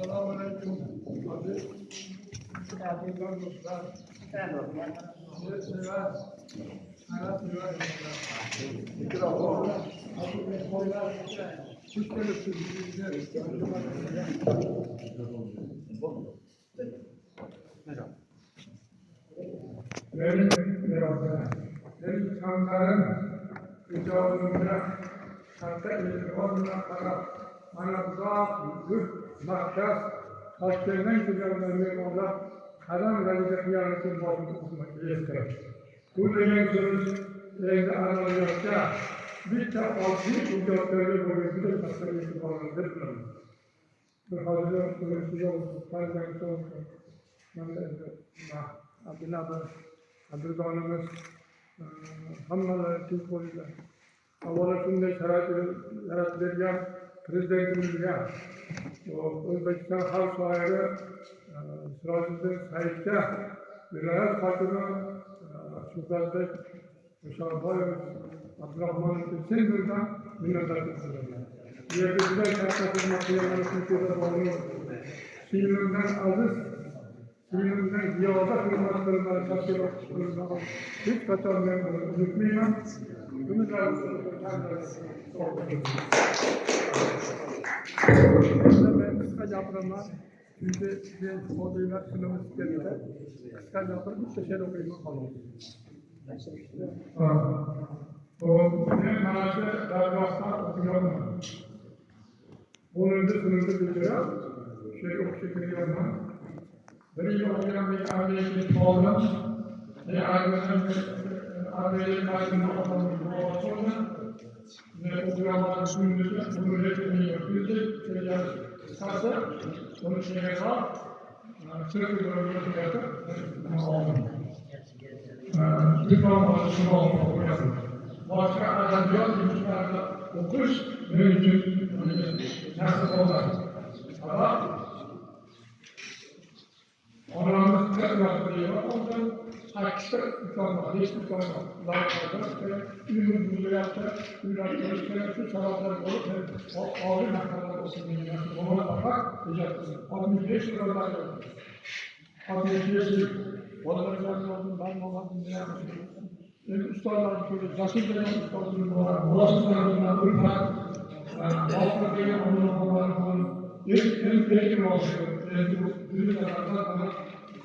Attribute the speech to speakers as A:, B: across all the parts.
A: Selamünaleyküm. Hadi. Afiyetler dostlar. Sever. Hayat sever. Mikrofon. Hoş geldiniz. Benim kankarım icabında hatta ilgilenmeye kadar manavda büyük mahşer hastanenin güzelliği orada kadın gelecek yarısın başını okumak istedim. Bu dönemde evde anlayacakça bir de altı ucakları boyunca hastaneyi bağlandırdılar. Bu halde konuşuyor, bazen konuşuyor. Abdullah Abdurrahman'ımız hammalar Türk oldular. Avvalasında yaratılırken Prezidentimizge Özbekistan Halk Şairi Sirajuddin Said'e vilayet hakimi Sultanbek Müşabayev Abdurrahman Tüksengül'den minnettarlık sunuyorum. Yerdekiler şarkısının makiyeleri Türkiye'de bağlı Şiirimden aziz, Şiirimden ziyada hürmetlerimden şaşırıp hiç kaçan ben bunu unutmayayım. Bunu da ben kısaca yapılanlar, çünkü bir moduyla sınavı gelirler. Kısaca yapılanlar, bir şeşer okuyma kalıyor. O ne manası dergahlar okuyorum. Onun da sınıfı bildiriyor. Okuyup yapmam. Bir yıl okuyan bir abiyetin oğlum, abiyetin karşısında okuyan bir oğlum, okuyanların sunumuyla bunu üretimini yapıyordu. Kıskası, onun şeyine kadar sürekli bölümünü yapıp aldım. Diplomalı şunu okuyalım. Başka adamcağız gümüşlerde okuş mümkün nasıl olur? Ama onlarımız tekrar diyor, ondan hakikaten tutanlar, hiç tutanlar. Dağlarda ürün buluyor yaptı, ürünler şu taraflar olup o ağır nakalar olsun diye ona bakar, diyeceksiniz. 65 liralar yok. 65 liralar. Onları yapmadım, ben olmadım diye yapmışım. Ustalar şöyle nasıl denen ustalar var, burası sanırım Urfa, Balkır diye onların ilk oluşuyor. Büyük taraftan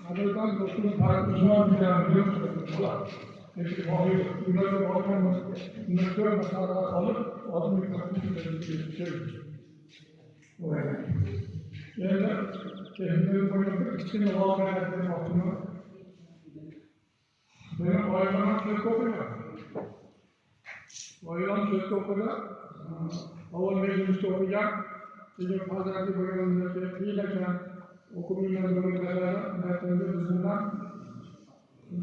A: Amerikan dostum farklı uzman bir tane biliyor musunuz? İşte bağlıyor, ürünleri bağlayan nötr meseleler alıp adım yukarı bir şey. Yani kendimi koyup içine bağlayan aklıma benim ayağım çok okuyor. Ayağım çok okuyor. Hava meclisi okuyacak. Bizim Hazreti Bölümündeki fiileken okumayla bölümlerine merkezde düzünden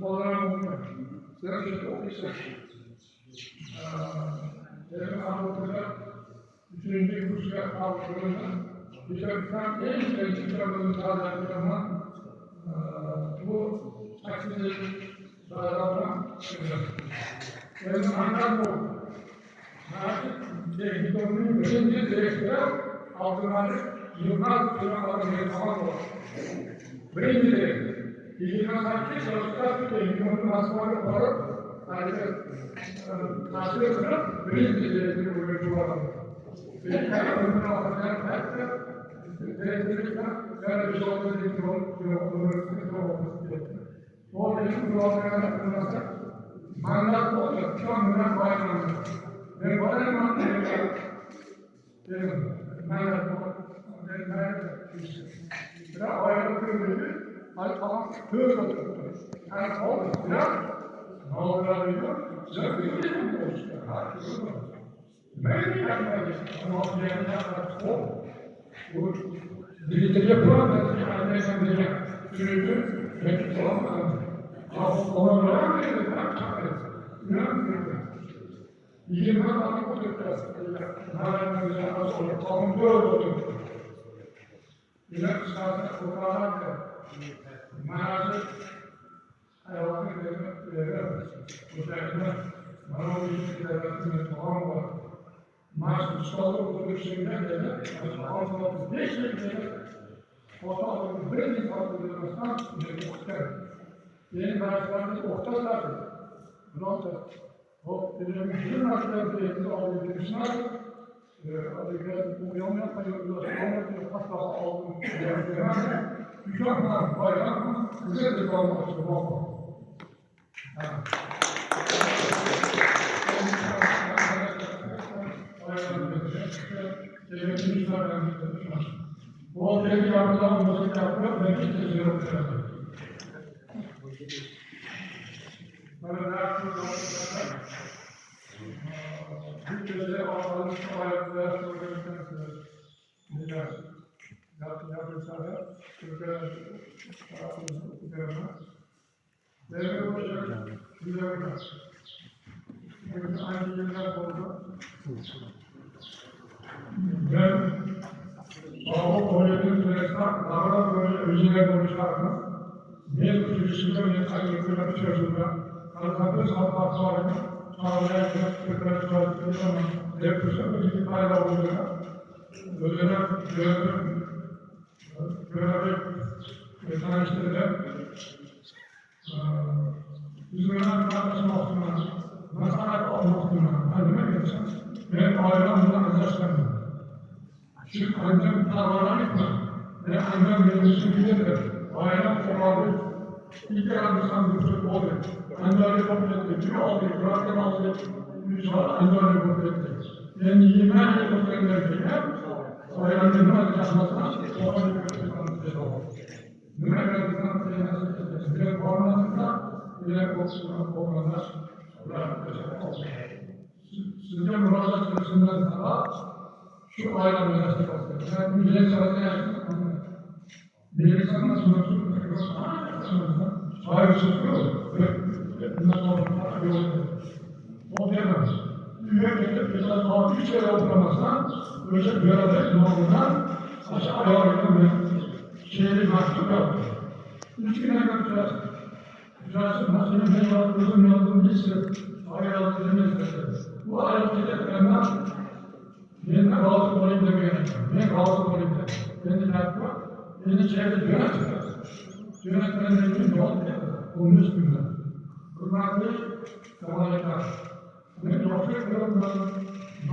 A: olarak okuyor. Sen çok okuysa. Benim anlatıda üçüncü kursya kavuştuğunda Hicab'dan en önemli kitabının tarihleri ama bu aksini sağlamdan çıkıyor. Benim anlam bu. Hicab'ın birinci direktör Abdülhamid Yılmaz Kıramalı'nın falan var. Birinci direktör. Hicab'ın çalışkan Hicab'ın asmanı olarak karşılığında birinci direktörü uyuşu var. Benim ömrümün altından herkese direktörlükten böyle bir şey olduğunu o benim kulağımdan yapılmazsa mandat olacak, şu an bundan bayramdır. Ve bayramdan benim mandat olacak, benim mandat işte. Ve bayram kırmızı, hadi tamam, tığır olacak. Yani olmuş, ya, ne olabiliyor? Size bir şey mi olmuş? Herkes olmuş. Ben de yapmayacağım, ama bir yerden yapmayacağım. Bu birlikte yapılan da annesinden beri sürüldü, mektup olamadım. Ona bırak mı dedi? Ben çakarız. İnanmıyorum. İlgimden bana koyduklar. Nâle'nin güzel nasıl olur? Tamam böyle olur. İnan zaten kurtarlar da manası hayatını veriyor. Bu şekilde bana o işin devletinin tamam var. Maaş ustalığı olduğu şeyden de 65 yıl ortaokulun bir farklı edilmesinden muhtemel. Yeni karşılarında orta zaten. Bundan da o bir maçlarda eğitimde alabilmişler. Uyanmayan sayılıyor. Onların hasta aldığım yerlerine güzel bayram güzel bir kalmak için olmalı. Bu ortaya yardımdan olması yapıyor, ben hiç de yok. Böyle her türlü olmasına Türkiye'de ağırlık ayaklığa söylemektense yapılırsa Türkiye'de tarafımızı okuduğuna devre olacak, güzel olacak. Bugün aynı yerler oldu. Ben Avrupa Oyuncu'nun süresinde davran böyle özel konuşardım. Bir küçüksünde bir kaygılarını çözümde kazandığı sanatlar sonra sağlayan Türkler çalıştığı zaman depresyonda bir fayda olduğuna görerek ve tanıştırdı. Üzümden tartışma olsunlar, masarak olmasınlar, halime geçen ve ailemden azaslandım. Çünkü annem davranışma ve annem benim bilirdir. Ailem kovalı. İlk yargısam güçlük oldu. Anneleri kabul etti. Bir oldu, bırakın aldı. Anneleri kabul etti. Ben yemeğe götürürlerken ailemden azasmasına kovalı götürürlerken oldu. Nümelerden sayılması bile kovalasında bile kovalar. Sizce müracaat süresinden sonra şu ailemden destek olsun. Yani müziğe sırada yaşamak bir insanın sınırsız hayır sınırsız nasıl olur? O diyemez. Dünya gelip mesela saat 3 kere oturamazsan öyle görerek yolundan aşağı ayarlayalım ve şehri mahcup yaptı. 3 güne götüreceğiz. Güzelsin, nasıl ben yazdığım gitsin. Ayarladığımız dedi. Bu ayarladığımız yeniden razı olayım demeye ben razı olayım dedim. Beni yapma, beni çevrede yönetmez. Yönetmenlerin için yol değil, onun üstünde. Bunlar değil, kolaylıklar. Ben yoksa kırılmadım,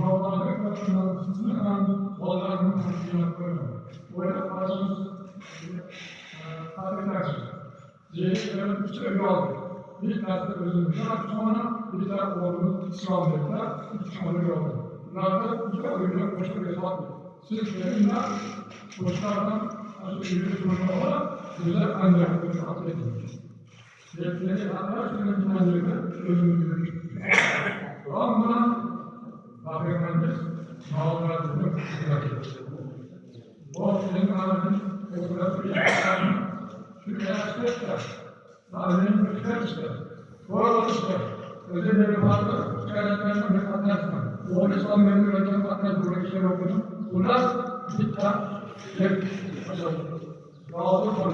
A: yollarda kırılmadım, sızmadan, yollarını taşıyarak koymadım. Böyle karşımız tariflersin. Zeyliklerin üç öyle aldık. Bir tanesi özümüzden sonra bir tane oğlumuz İslam dediler, üç tane oldu. Bunlarda iki oyuncu koşu ve satmıyor. Siz benimle koşulardan aşırı bir sorun olarak güzel ancak koşu atı edilmiş. Yetkileri arkadaşlarının kimlerine özümüzü görüştük. Ama Peygamberimiz Mağlurat edilmek istiyor. O senin ağabeyinin okulatı yaşayan şu yaşlıkta, ağabeyinin köşkler ister, doğru ister, özellikle vardı, şikayetlerine bir katlaşma. O İslam memnuniyetine katlaşma bu işleri okudum. Bunlar bitta, hep razı oluyor.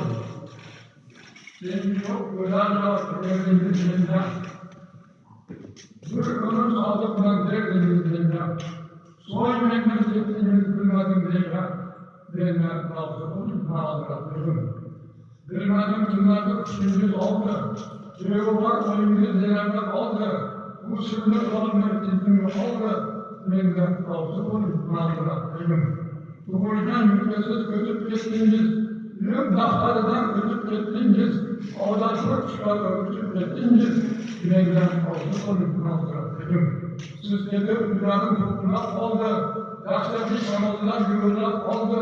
A: Sevgi yok, özel yok, evlendiğinde şeyinden. Zırhının sağlıkından direkt evlendiğinden. Soyunmaktan zevkliğiniz bilmediğim değiller. Benimle razı olun, mağduratlarım. Bilmediğim günlerde kuşunuz oldu. Cevaplar oyunuz zeynepler oldu. Bu sürüde olanlar iznim oldu. Benimle razı olun, mağduratlarım. Doğrudan yüklesiz gözüp geçtiğiniz, büyük dağlardan ötüp gittiğiniz, oradan çok çıkarıp ötüp gittiğiniz, yüreğden razı olun, mağduratlarım. Siz dedi, dünyanın toplumlar oldu. Yaşta bir şamalılar yürürler oldu.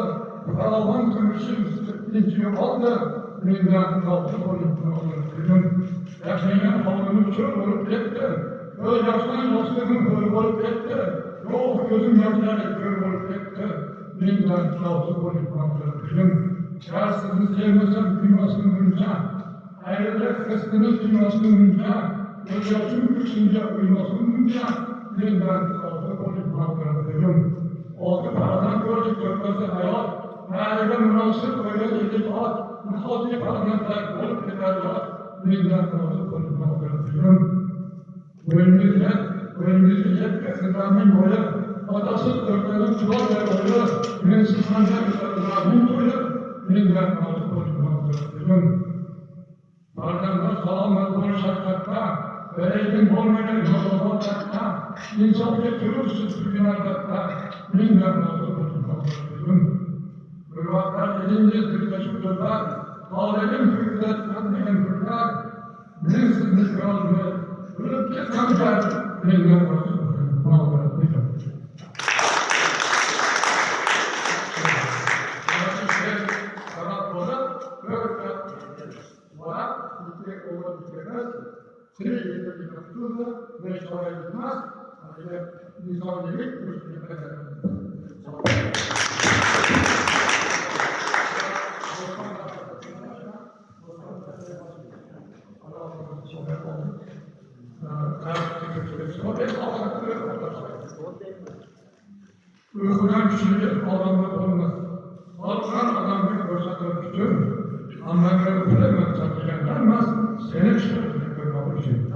A: Karavan gümüşün sıkıntı oldu. Yüreğden razı olun, mağduratlarım. Yaşayan halkının çöl olup gitti. Öyle yaşayan yaşlının kör olup gitti. Yok gözüm yaşayarak kör olup gitti. Yüreğden razı olun, mağduratlarım. Şahsınız sevmesem duymasın duyacağım. Ayrıca kısmınız duymasın duyacağım. Gözyaşım kışınca uymasın duyacağım. Yüreğden razı olun, mağduratlarım. Oldu paradan gördük görmesi hayat. Meğerle münasır öyle iltifat. Muhafif parlamenter olup gider ya. Yüreğden razı olun, mağduratlarım. Önümüzü yetkesinden boyu, adasız örtlerin çuval ve boyu, mensiz ancak İbrahim boyu, Bilmem nasıl konuşmaktayım. Ardından sağlamlar konuşakta, ve eğitim olmayan yolu olacakta, insan götürürsün dünyada, bilmem nasıl konuşmaktayım. Hırvatlar elince Türkleşikler, alemin Türkleşiklerinin Türkler, bilinçsizlik kaldı, ülke kancar, bilmem nasıl konuşmaktayım. Seni getirdiği kapıda ve çağrılmaz, ancak nizamilik üstüne kadar. Uykudan kişilik adamda olmaz. Altıran adam bir fırsatla düştün. Anlamları bilemez, satacaklanmaz, seni çıkartacak bir kapı için.